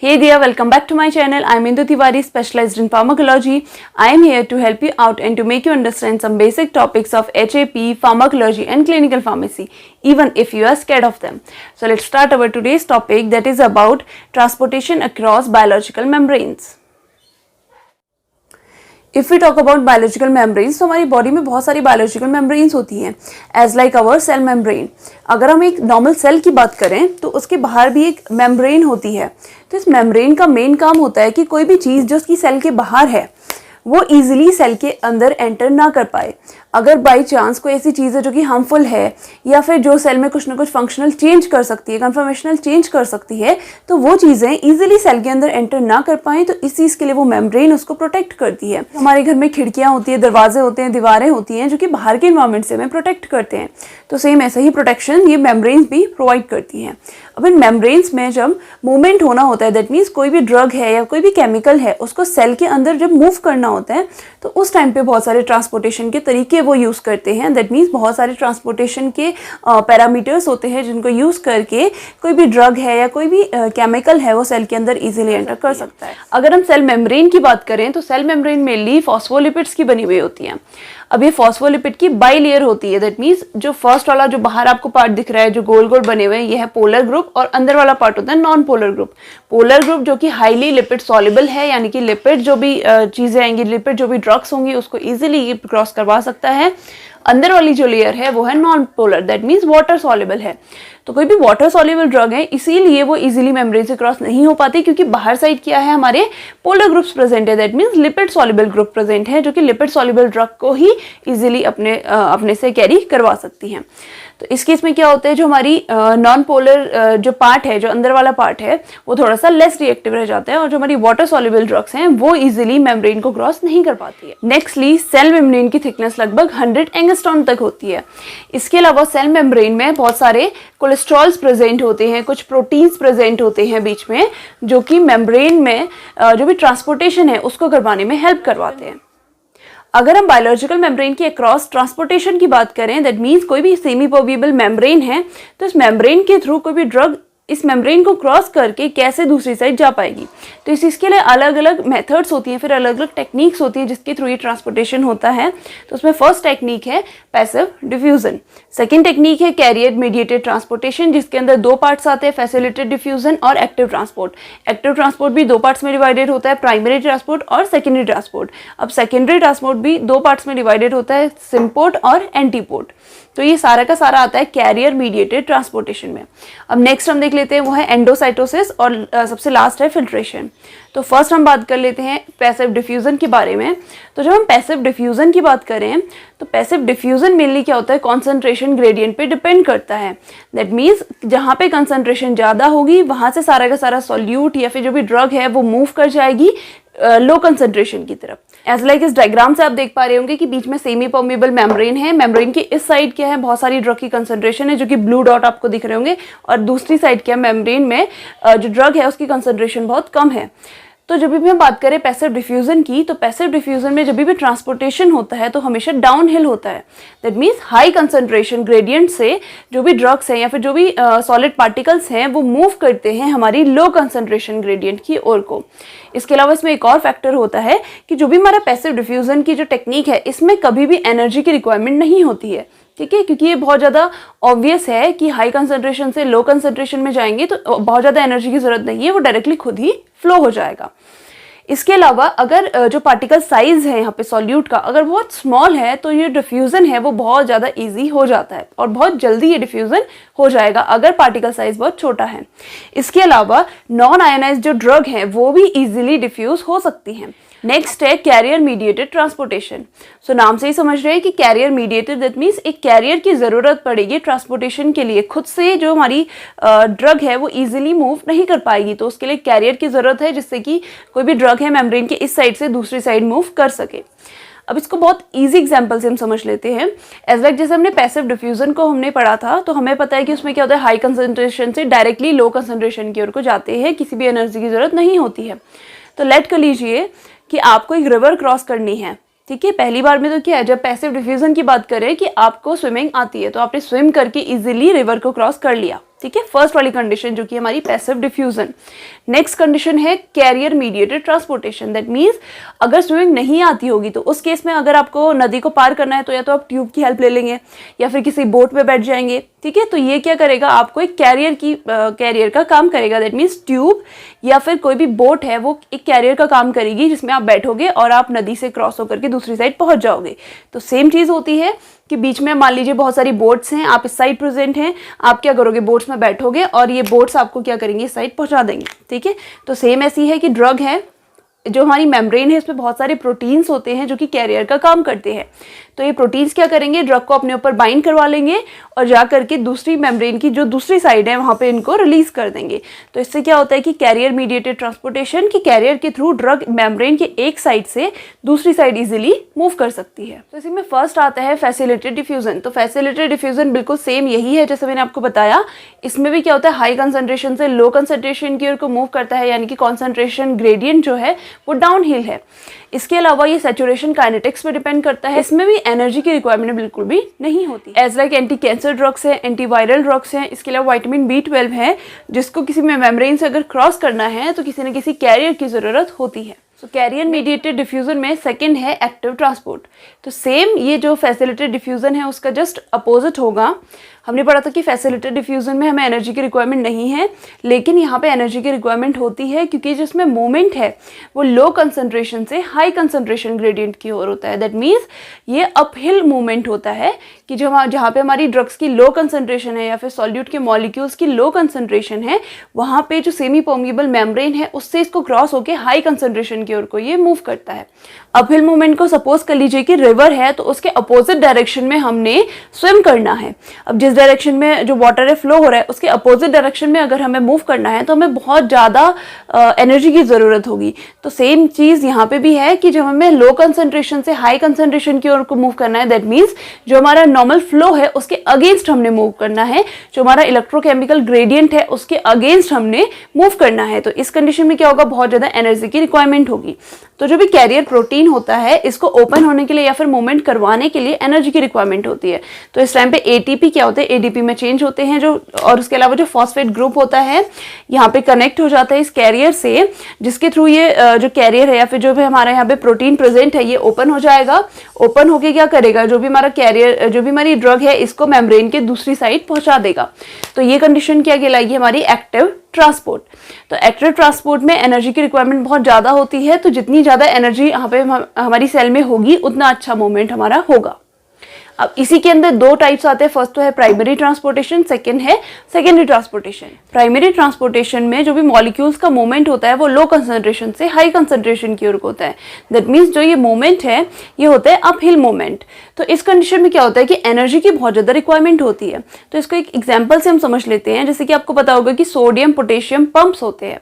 Hey there, welcome back to my channel. I'm Indu Tiwari, specialized in pharmacology. I'm here to help you out and to make you understand some basic topics of HAP, pharmacology and clinical pharmacy, even if you are scared of them. So let's start our today's topic, that is about transportation across biological membranes. If we talk about biological membranes, तो हमारी body में बहुत सारी biological membranes होती हैं as like our cell membrane. अगर हम एक नॉर्मल सेल की बात करें तो उसके बाहर भी एक मेम्ब्रेन होती है. तो इस मेम्ब्रेन का मेन काम होता है कि कोई भी चीज़ जो उसकी सेल के बाहर है वो ईजिली सेल के अंदर एंटर ना कर पाए. अगर बाई चांस कोई ऐसी चीज़ है जो कि हार्मफुल है या फिर जो सेल में कुछ ना कुछ फंक्शनल चेंज कर सकती है, कन्फॉर्मेशनल चेंज कर सकती है, तो वो चीज़ें ईजिली सेल के अंदर एंटर ना कर पाएँ, तो इस चीज़ के लिए वो मेम्ब्रेन उसको प्रोटेक्ट करती है. हमारे घर में खिड़कियाँ होती है, दरवाजे होते हैं, दीवारें होती हैं जो कि बाहर के इन्वायरमेंट से हमें प्रोटेक्ट करते हैं. तो सेम ऐसा ही प्रोटेक्शन ये मेम्ब्रेन्स भी प्रोवाइड करती हैं. अब इन मेम्ब्रेन्स में जब मूवमेंट होना होता है, दैट मीन्स कोई भी ड्रग है या कोई भी केमिकल है उसको सेल के अंदर जब मूव करना होता है, तो उस टाइम पे बहुत सारे ट्रांसपोर्टेशन के तरीके वो यूज़ करते हैं. दैट मीन्स बहुत सारे ट्रांसपोर्टेशन के पैरामीटर्स होते हैं जिनको यूज़ करके कोई भी ड्रग है या कोई भी केमिकल है वो सेल के अंदर इजीली एंटर कर सकता है. अगर हम सेल मेम्ब्रेन की बात करें तो सेल मेम्ब्रेन मेनली फॉस्फोलिपिड्स की बनी हुई होती हैं. अब ये फॉस्फोलिपिड की बाई लेयर होती है. दैट मीन्स जो फर्स्ट वाला जो बाहर आपको पार्ट दिख रहा है जो गोल गोल बने हुए हैं, ये है पोलर ग्रुप, और अंदर वाला पार्ट होता है non polar group. Polar group जो कि हाईली लिपिड सॉल्युबल है, यानी कि लिपिड जो भी चीज़ें आएंगी, लिपिड जो भी ड्रग्स होंगी उसको ईजिली क्रॉस करवा सकता है. अंदर वाली जो लेयर है वो है non polar, that means water soluble है. तो कोई भी वाटर सॉल्युबल ड्रग है इसीलिए वो इजीली मेम्ब्रेन से क्रॉस नहीं हो पाती, क्योंकि बाहर साइड क्या है, हमारे पोलर ग्रुप्स प्रेजेंट है. That means lipid soluble group present है जो कि लिपिड सॉल्युबल ड्रग को ही इजीली अपने से कैरी करवा सकती हैं. तो इस केस में क्या होता है, जो हमारी नॉन पोलर जो पार्ट है, जो अंदर वाला पार्ट है, वो थोड़ा सा लेस रिएक्टिव रह जाता है, और जो हमारी वाटर सॉल्युबल ड्रग्स हैं वो इजीली मेम्ब्रेन को क्रॉस नहीं कर पाती है. नेक्स्टली, सेल मेम्ब्रेन की थिकनेस लगभग 100 एंगस्ट्रॉम तक होती है. इसके अलावा सेल मेम्ब्रेन में बहुत सारे कोलेस्ट्रॉल्स प्रेजेंट होते हैं, कुछ प्रोटीन्स प्रेजेंट होते हैं बीच में, जो कि मेम्ब्रेन में जो भी ट्रांसपोर्टेशन है उसको करवाने में हेल्प करवाते हैं. अगर हम बायोलॉजिकल मेम्ब्रेन की अक्रॉस ट्रांसपोर्टेशन की बात करें, दैट मीन्स कोई भी सेमी परमिएबल मेम्ब्रेन है, तो इस मेम्ब्रेन के थ्रू कोई भी ड्रग इस मेम्ब्रेन को क्रॉस करके कैसे दूसरी साइड जा पाएगी. तो इसके लिए अलग अलग मेथड्स होती हैं, फिर अलग अलग टेक्निक्स होती हैं जिसके थ्रू ये ट्रांसपोर्टेशन होता है. तो उसमें फर्स्ट टेक्निक है पैसिव डिफ्यूजन. सेकेंड टेक्निक है कैरियर मीडिएटेड ट्रांसपोर्टेशन, जिसके अंदर दो पार्ट्स आते हैं, फैसिलिटेटेड डिफ्यूजन और एक्टिव ट्रांसपोर्ट. एक्टिव ट्रांसपोर्ट भी दो पार्ट्स में डिवाइडेड होता है, प्राइमरी ट्रांसपोर्ट और सेकेंडरी ट्रांसपोर्ट. अब सेकेंडरी ट्रांसपोर्ट भी दो पार्ट्स में डिवाइडेड होता है, सिम्पोर्ट और एंटीपोर्ट. तो ये सारा का सारा आता है कैरियर मीडिएटेड ट्रांसपोर्टेशन में. अब नेक्स्ट हम देख लेते हैं, वो है एंडोसाइटोसिस, और सबसे लास्ट है फिल्ट्रेशन. तो फर्स्ट हम बात कर लेते हैं पैसिव डिफ्यूजन के बारे में. तो जब हम पैसिव डिफ्यूजन की बात करें तो पैसिव डिफ्यूजन मेनली क्या होता है, कॉन्सेंट्रेशन ग्रेडियंट पे डिपेंड करता है. दैट मीन्स जहाँ पे कंसंट्रेशन ज़्यादा होगी वहाँ से सारा का सारा सॉल्यूट या फिर जो भी ड्रग है वो मूव कर जाएगी लो कंसंट्रेशन की तरफ. एज लाइक इस डायग्राम से आप देख पा रहे होंगे कि बीच में सेमी परमिएबल मेम्ब्रेन है. मेम्ब्रेन की इस साइड क्या है, बहुत सारी ड्रग की कंसंट्रेशन है जो कि ब्लू डॉट आपको दिख रहे होंगे, और दूसरी साइड क्या है, मेम्ब्रेन में जो ड्रग है उसकी कंसंट्रेशन बहुत कम है. तो जब भी हम बात करें पैसिव डिफ्यूजन की, तो पैसिव डिफ्यूजन में जब भी ट्रांसपोर्टेशन होता है तो हमेशा डाउन हिल होता है. That means high concentration gradient से जो भी ड्रग्स हैं या फिर जो भी सॉलिड पार्टिकल्स हैं वो मूव करते हैं हमारी लो कंसंट्रेशन ग्रेडियंट की ओर को. इसके अलावा इसमें एक और फैक्टर होता है कि जो भी हमारा पैसिव डिफ्यूजन की जो टेक्निक है इसमें कभी भी एनर्जी की रिक्वायरमेंट नहीं होती है. ठीक है, क्योंकि ये बहुत ज़्यादा ऑब्वियस है कि हाई कंसंट्रेशन से लो कंसंट्रेशन में जाएंगे तो बहुत ज़्यादा एनर्जी की ज़रूरत नहीं है, वो डायरेक्टली खुद ही फ्लो हो जाएगा. इसके अलावा अगर जो पार्टिकल साइज है यहाँ पे सॉल्यूट का अगर बहुत स्मॉल है तो ये डिफ्यूज़न है वो बहुत ज़्यादा इजी हो जाता है, और बहुत जल्दी ये डिफ्यूज़न हो जाएगा अगर पार्टिकल साइज बहुत छोटा है. इसके अलावा नॉन आयोनाइज्ड जो ड्रग हैं वो भी इजीली डिफ्यूज़ हो सकती हैं. नेक्स्ट है कैरियर मीडिएटेड ट्रांसपोर्टेशन. सो नाम से ही समझ रहे हैं कि कैरियर मीडिएटेड, दैट मीन्स एक कैरियर की ज़रूरत पड़ेगी ट्रांसपोर्टेशन के लिए. खुद से जो हमारी ड्रग है वो इजीली मूव नहीं कर पाएगी, तो उसके लिए कैरियर की ज़रूरत है जिससे कि कोई भी ड्रग है मेम्ब्रेन के इस साइड से दूसरी साइड मूव कर सके. अब इसको बहुत इजी एग्जांपल से हम समझ लेते हैं. एज लाइक जैसे हमने पैसिव डिफ्यूजन को हमने पढ़ा था, तो हमें पता है कि उसमें क्या होता है, हाई कंसंट्रेशन से डायरेक्टली लो कंसंट्रेशन की ओर को जाते हैं, किसी भी एनर्जी की ज़रूरत नहीं होती है. तो लेट कर लीजिए कि आपको एक रिवर क्रॉस करनी है. ठीक है, पहली बार में तो क्या है, जब पैसिव डिफ्यूजन की बात करें कि आपको स्विमिंग आती है तो आपने स्विम करके इजीली रिवर को क्रॉस कर लिया. ठीक है, फर्स्ट वाली कंडीशन जो कि हमारी पैसिव डिफ्यूजन। नेक्स्ट कंडीशन है carrier mediated transportation. That means अगर स्विमिंग नहीं आती होगी तो उस केस में अगर आपको नदी को पार करना है तो या तो आप ट्यूब की हेल्प ले लेंगे या फिर किसी बोट में बैठ जाएंगे। ठीक है, तो ये क्या करेगा, आपको एक कैरियर का काम करेगा। दैट मीन्स ट्यूब या फिर कोई भी बोट है वो एक कैरियर का काम करेगी जिसमें आप बैठोगे और आप नदी से क्रॉस होकर के दूसरी साइड पहुंच जाओगे। तो सेम चीज होती है कि बीच में मान लीजिए बहुत सारी बोट्स हैं, आप इस साइड प्रेजेंट हैं, आप क्या करोगे, बोट्स में बैठोगे और ये बोट्स आपको क्या करेंगे, इस साइड पहुंचा देंगे। ठीक है, तो सेम ऐसी है कि ड्रग है, जो हमारी मेम्ब्रेन है इसमें बहुत सारे प्रोटीन्स होते हैं जो कि कैरियर का काम करते हैं। तो ये प्रोटीन्स क्या करेंगे, ड्रग को अपने ऊपर बाइंड करवा लेंगे और जा करके दूसरी मेम्ब्रेन की जो दूसरी साइड है वहाँ पे इनको रिलीज कर देंगे। तो इससे क्या होता है कि कैरियर मीडिएटेड ट्रांसपोर्टेशन, की कैरियर के थ्रू ड्रग मेम्ब्रेन के एक साइड से दूसरी साइड इजीली मूव कर सकती है। तो इसी में फर्स्ट आता है फैसिलिटेटेड डिफ्यूजन। तो फैसिलिटेटेड डिफ्यूजन बिल्कुल सेम यही है जैसे मैंने आपको बताया। इसमें भी क्या होता है, हाई कंसंट्रेशन से लो कंसंट्रेशन की ओर को मूव करता है, यानी कि कॉन्सेंट्रेशन ग्रेडियंट जो है वो डाउन हिल है। इसके अलावा ये सैचुरेशन काइनेटिक्स पे डिपेंड करता है। इसमें भी एनर्जी की रिक्वायरमेंट बिल्कुल भी नहीं होती। As like anti cancer drugs है, एंटीवायरल ड्रग्स हैं, इसके अलावा विटामिन B12 है जिसको किसी में मेम्ब्रेन से अगर क्रॉस करना है तो किसी न किसी कैरियर की जरूरत होती है। तो कैरियर मीडिएटेड डिफ्यूजन में सेकंड है एक्टिव ट्रांसपोर्ट। तो सेम ये जो फैसिलिटेटेड डिफ्यूजन है उसका जस्ट अपोजिट होगा। हमने पढ़ा था कि फैसिलिटेटेड डिफ्यूजन में हमें एनर्जी की रिक्वायरमेंट नहीं है, लेकिन यहाँ पे एनर्जी की रिक्वायरमेंट होती है क्योंकि जिसमें मूवमेंट है वो लो कंसंट्रेशन से हाई कंसंट्रेशन ग्रेडियंट की ओर होता है। दैट मीन्स ये अपहिल मूवमेंट होता है कि जहाँ पे हमारी ड्रग्स की लो कंसंट्रेशन है या फिर सॉल्यूट के मॉलिक्यूल्स की लो कंसंट्रेशन है, वहाँ पे जो सेमी परमिएबल मेम्ब्रेन है उससे इसको क्रॉस होकर हाई कंसंट्रेशन की ओर को ये मूव करता है। अपहिल मूवमेंट को सपोज कर लीजिए कि रिवर है तो उसके अपोजिट डायरेक्शन में हमने स्विम करना है। अब जिस डायरेक्शन में जो वाटर है फ्लो हो रहा है उसके अपोजिट डायरेक्शन में अगर हमें मूव करना है तो हमें बहुत ज़्यादा एनर्जी की ज़रूरत होगी। तो सेम चीज़ यहाँ पे भी है कि जब हमें लो कंसंट्रेशन से हाई कंसंट्रेशन की ओर को मूव करना है, दैट मीन्स जो हमारा नॉर्मल फ्लो है उसके अगेंस्ट हमने मूव करना है, जो हमारा इलेक्ट्रोकेमिकल ग्रेडियंट है उसके अगेंस्ट हमने मूव करना है। तो इस कंडीशन में क्या होगा, बहुत ज़्यादा एनर्जी की रिक्वायरमेंट होगी। तो जो भी कैरियर प्रोटीन होता है इसको ओपन होने के लिए या फिर मूवमेंट करवाने के लिए एनर्जी की रिक्वायरमेंट होती है। तो इस टाइम पे एटीपी क्या होते हैं, एडीपी में चेंज होते हैं जो, और उसके अलावा जो फॉस्फेट ग्रुप होता है यहाँ पे कनेक्ट हो जाता है इस कैरियर से, जिसके थ्रू ये जो कैरियर है या फिर जो भी हमारा यहाँ पे प्रोटीन प्रेजेंट है ये ओपन हो जाएगा। ओपन होके क्या करेगा, जो भी हमारा कैरियर, जो भी हमारी ड्रग है इसको मेम्ब्रेन के दूसरी साइड पहुंचा देगा। तो ये कंडीशन क्या कहलाएगी, हमारी एक्टिव ट्रांसपोर्ट। तो एक्टिव ट्रांसपोर्ट में एनर्जी की रिक्वायरमेंट बहुत ज़्यादा होती है, तो जितनी ज़्यादा एनर्जी यहाँ पे हमारी सेल में होगी उतना अच्छा मूवमेंट हमारा होगा। अब इसी के अंदर दो टाइप्स आते हैं। फर्स्ट तो है प्राइमरी ट्रांसपोर्टेशन, सेकंड है सेकेंडरी ट्रांसपोर्टेशन। प्राइमरी ट्रांसपोर्टेशन में जो भी मॉलिक्यूल्स का मूवमेंट होता है वो लो कंसंट्रेशन से हाई कंसंट्रेशन की ओर होता है। दैट मीन्स जो ये मूवमेंट है ये होता है अपहिल मूवमेंट। तो इस कंडीशन में क्या होता है कि एनर्जी की बहुत ज़्यादा रिक्वायरमेंट होती है। तो इसको एक एग्जाम्पल से हम समझ लेते हैं। जैसे कि आपको पता होगा कि सोडियम पोटेशियम पंप्स होते हैं।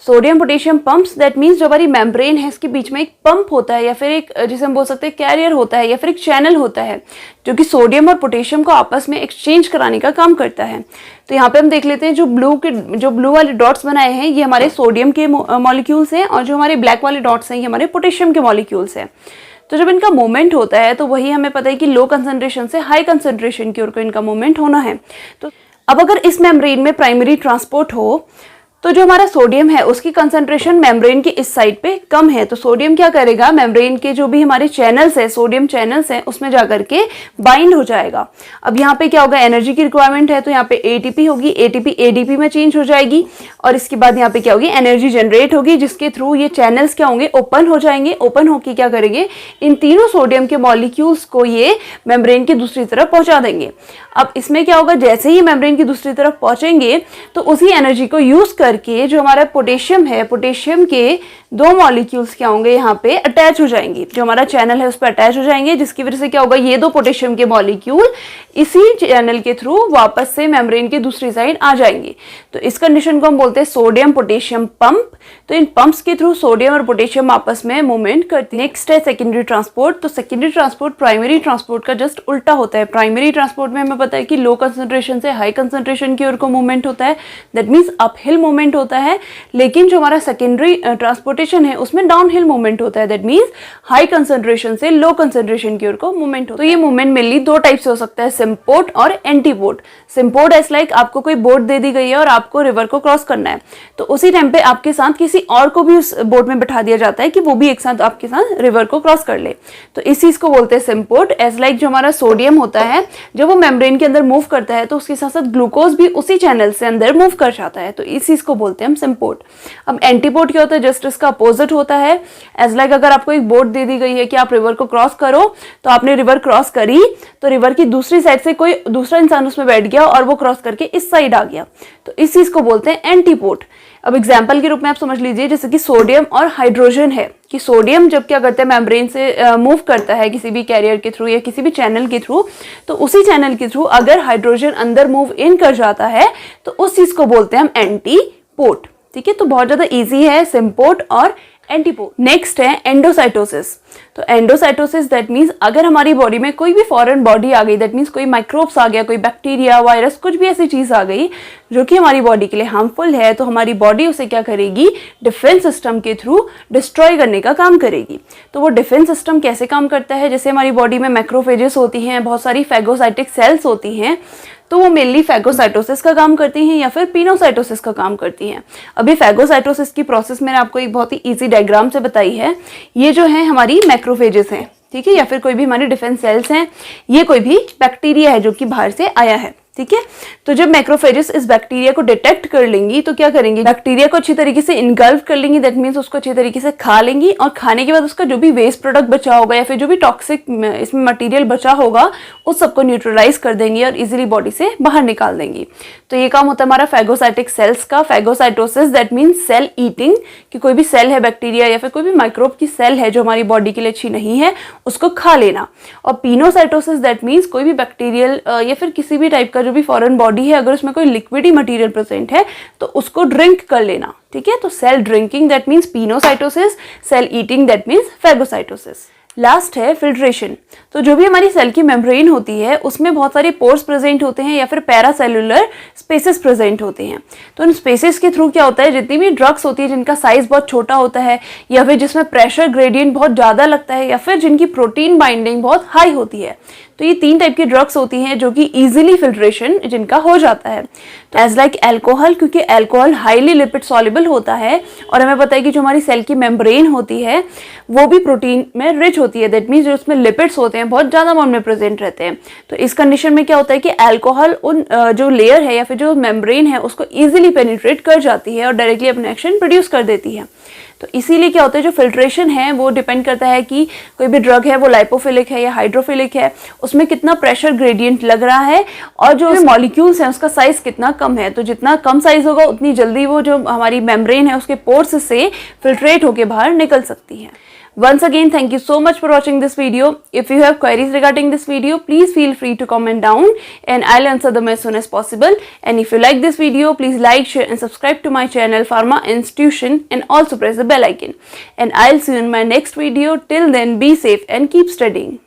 Sodium potassium pumps, that means जो हमारी मेम्ब्रेन है इसके बीच में एक पंप होता है या फिर एक, जिसे हम बोल सकते हैं कैरियर होता है या फिर एक चैनल होता है जो कि सोडियम और पोटेशियम को आपस में एक्सचेंज कराने का काम करता है। तो यहाँ पे हम देख लेते हैं जो ब्लू वाले डॉट्स बनाए हैं ये हमारे सोडियम के मॉलिक्यूल्स हैं और जो हमारे ब्लैक वाले डॉट्स हैं ये हमारे पोटेशियम के मॉलिक्यूल्स हैं। तो जब इनका मूवमेंट होता है तो वही हमें पता है कि लो कंसंट्रेशन से हाई कंसंट्रेशन की ओर को इनका मूवमेंट होना है। तो अब अगर इस मेम्ब्रेन में प्राइमरी ट्रांसपोर्ट हो तो जो हमारा सोडियम है उसकी कंसंट्रेशन मेम्ब्रेन के इस साइड पे कम है। तो सोडियम क्या करेगा, मेम्ब्रेन के जो भी हमारे चैनल्स है, सोडियम चैनल्स हैं, उसमें जाकर के बाइंड हो जाएगा। अब यहाँ पे क्या होगा, एनर्जी की रिक्वायरमेंट है तो यहाँ पे एटीपी होगी, एटीपी एडीपी में चेंज हो जाएगी और इसके बाद यहाँ पे क्या होगी, एनर्जी जनरेट होगी जिसके थ्रू ये चैनल्स क्या होंगे, ओपन हो जाएंगे। ओपन होके क्या करेंगे, इन तीनों सोडियम के मॉलिक्यूल्स को ये मेम्ब्रेन की दूसरी तरफ पहुंचा देंगे। अब इसमें क्या होगा, जैसे ही मेम्ब्रेन की दूसरी तरफ पहुंचेंगे तो उसी एनर्जी को यूज करके जो हमारा पोटेशियम है, पोटेशियम के दो मॉलिक्यूल्स क्या होंगे यहाँ पे अटैच हो जाएंगे, जो हमारा चैनल है उस पर अटैच हो जाएंगे, जिसकी वजह से क्या होगा, ये दो पोटेशियम के मॉलिक्यूल इसी चैनल के थ्रू वापस से मेम्ब्रेन की दूसरी साइड आ जाएंगे। तो इस कंडीशन को हम बोलते हैं सोडियम पोटेशियम पंप। तो इन पंप्स के थ्रू सोडियम और पोटेशियम आपस में मूवमेंट करते हैं। नेक्स्ट है सेकेंडरी ट्रांसपोर्ट। तो सेकेंडरी ट्रांसपोर्ट प्राइमरी ट्रांसपोर्ट का जस्ट उल्टा होता है। प्राइमरी ट्रांसपोर्ट में हमें पता है कि लो कंसंट्रेशन से हाई कंसंट्रेशन की ओर को मूवमेंट होता है, that means uphill movement movement होता है, लेकिन जो हमारा सेकेंडरी ट्रांसपोर्टेशन है उसमें डाउन हिल मूवमेंट होता है। दैट मीन्स हाई कंसंट्रेशन से लो कंसंट्रेशन की ओर को मूवमेंट होता है। तो ये मूवमेंट मेनली दो टाइप से हो सकता है, सिम्पोर्ट और एंटीपोर्ट। सिम्पोर्ट एज लाइक आपको कोई बोट दे दी गई है और आपको रिवर को क्रॉस करना है, तो उसी टाइम पे आपके साथ किसी और को भी उस बोट में बैठा दिया जाता है कि वो भी एक साथ आपके साथ रिवर को क्रॉस कर ले, तो इस चीज को बोलते हैं सिम्पोर्ट। एज लाइक जो हमारा सोडियम होता है जब वो मेम्ब्रेन के अंदर मूव करता है तो उसके साथ साथ ग्लूकोज भी उसी चैनल से अंदर मूव कर जाता है, तो इस चीज को बोलते हैं हम सिम्पोर्ट। अब एंटीपोर्ट क्या होता है, जस्ट इसका अपोजिट होता है। एज लाइक अगर आपको एक बोट दे दी गई है कि आप रिवर को क्रॉस करो, तो आपने रिवर क्रॉस करी, तो रिवर की दूसरी साइड से कोई दूसरा इंसान उसमें बैठ गया और वो क्रॉस करके इस साइड आ गया, तो इस चीज को बोलते हैं एंटीपोर्ट। अब एग्जाम्पल के रूप में आप समझ लीजिए, जैसे कि सोडियम और हाइड्रोजन है, कि सोडियम जब क्या करता है मेम्ब्रेन से मूव करता है किसी भी कैरियर के थ्रू या किसी भी चैनल के थ्रू, तो उसी चैनल के थ्रू अगर हाइड्रोजन अंदर मूव इन कर जाता है तो उस चीज को बोलते हैं हम एंटीपोर्ट। ठीक है, तो बहुत ज्यादा इजी है सिम्पोर्ट और एंटीपोर्ट। नेक्स्ट है एंडोसाइटोसिस। तो एंडोसाइटोसिस दैट मीन्स अगर हमारी बॉडी में कोई भी फॉरेन बॉडी आ गई, दैट मीन्स कोई माइक्रोब्स आ गया, कोई बैक्टीरिया, वायरस, कुछ भी ऐसी चीज आ गई जो कि हमारी बॉडी के लिए हार्मफुल है, तो हमारी बॉडी उसे क्या करेगी, डिफेंस सिस्टम के थ्रू डिस्ट्रॉय करने का काम करेगी। तो वो डिफेंस सिस्टम कैसे काम करता है, जैसे हमारी बॉडी में मैक्रोफेजेस होती हैं, बहुत सारी फैगोसाइटिक सेल्स होती हैं, तो वो मेनली फैगोसाइटोसिस का काम करती हैं या फिर पिनोसाइटोसिस का काम करती हैं। अभी फैगोसाइटोसिस की प्रोसेस मैंने आपको एक बहुत ही इजी डायग्राम से बताई है। ये जो है हमारी मैक्रोफेजेस हैं, ठीक है, या फिर कोई भी हमारी डिफेंस सेल्स हैं, ये कोई भी बैक्टीरिया है जो कि बाहर से आया है। ठीक है, तो जब मैक्रोफेजेस इस बैक्टीरिया को डिटेक्ट कर लेंगी तो क्या करेंगी, बैक्टीरिया को अच्छी तरीके से इनगल्फ कर लेंगी, दैट मीन्स उसको अच्छी तरीके से खा लेंगी, और खाने के बाद उसका जो भी वेस्ट प्रोडक्ट बचा होगा या फिर जो भी टॉक्सिक इसमें मटेरियल बचा होगा उस सबको न्यूट्रलाइज कर देंगी और इजीली बॉडी से बाहर निकाल देंगी। तो ये काम होता है हमारा फैगोसाइटिक सेल्स का। Phagocytosis that means cell eating, कि कोई भी सेल है बैक्टीरिया या फिर कोई भी माइक्रोब की सेल है जो हमारी बॉडी के लिए अच्छी नहीं है उसको खा लेना। और पिनोसाइटोसिस दैट मीन्स कोई भी बैक्टीरियल या फिर किसी भी टाइप का जो भी फॉरेन बॉडी है, अगर उसमें कोई लिक्विडी मटेरियल प्रेजेंट है तो उसको ड्रिंक कर लेना। ठीक है, तो cell drinking that means pinocytosis, cell eating that means phagocytosis. Last है फिल्ट्रेशन। तो जो भी हमारी सेल की मेम्ब्रेन होती है उसमें बहुत सारे पोर्स प्रेजेंट होते हैं या फिर पैरासेलुलर स्पेसेस प्रेजेंट होते हैं। तो उन स्पेसेस के थ्रू क्या होता है, जितनी भी ड्रग्स होती है जिनका साइज बहुत छोटा होता है या फिर जिसमें प्रेशर ग्रेडियंट बहुत ज़्यादा लगता है या फिर जिनकी प्रोटीन बाइंडिंग बहुत हाई होती है, तो ये 3 टाइप की ड्रग्स होती हैं जो कि इजीली फिल्ट्रेशन जिनका हो जाता है। तो एज लाइक एल्कोहल, क्योंकि एल्कोहल हाईली लिपिड सॉल्युबल होता है और हमें पता है कि जो हमारी सेल की मेम्ब्रेन होती है वो भी प्रोटीन में रिच होती है, दैट मीन्स जो उसमें लिपिड्स होते हैं बहुत ज़्यादा अमाउंट में प्रेजेंट रहते हैं। तो इस कंडीशन में क्या होता है कि एल्कोहल उन जो लेयर है या फिर जो मेम्ब्रेन है उसको ईजिली पेनिट्रेट कर जाती है और डायरेक्टली अपने एक्शन प्रोड्यूस कर देती है। तो इसीलिए क्या होता है, जो फिल्ट्रेशन है वो डिपेंड करता है कि कोई भी ड्रग है वो लाइपोफिलिक है या हाइड्रोफिलिक है, उसमें कितना प्रेशर ग्रेडियंट लग रहा है और जो मॉलिक्यूल्स हैं उसका साइज कितना कम है। तो जितना कम साइज होगा उतनी जल्दी वो जो हमारी मेम्ब्रेन है उसके पोर्स से फिल्ट्रेट होकर बाहर निकल सकती है। Once again, thank you so much for watching this video. If you have queries regarding this video, please feel free to comment down and I'll answer them as soon as possible. And if you like this video, please like, share and subscribe to my channel Pharma Institution and also press the bell icon. And I'll see you in my next video. Till then, be safe and keep studying.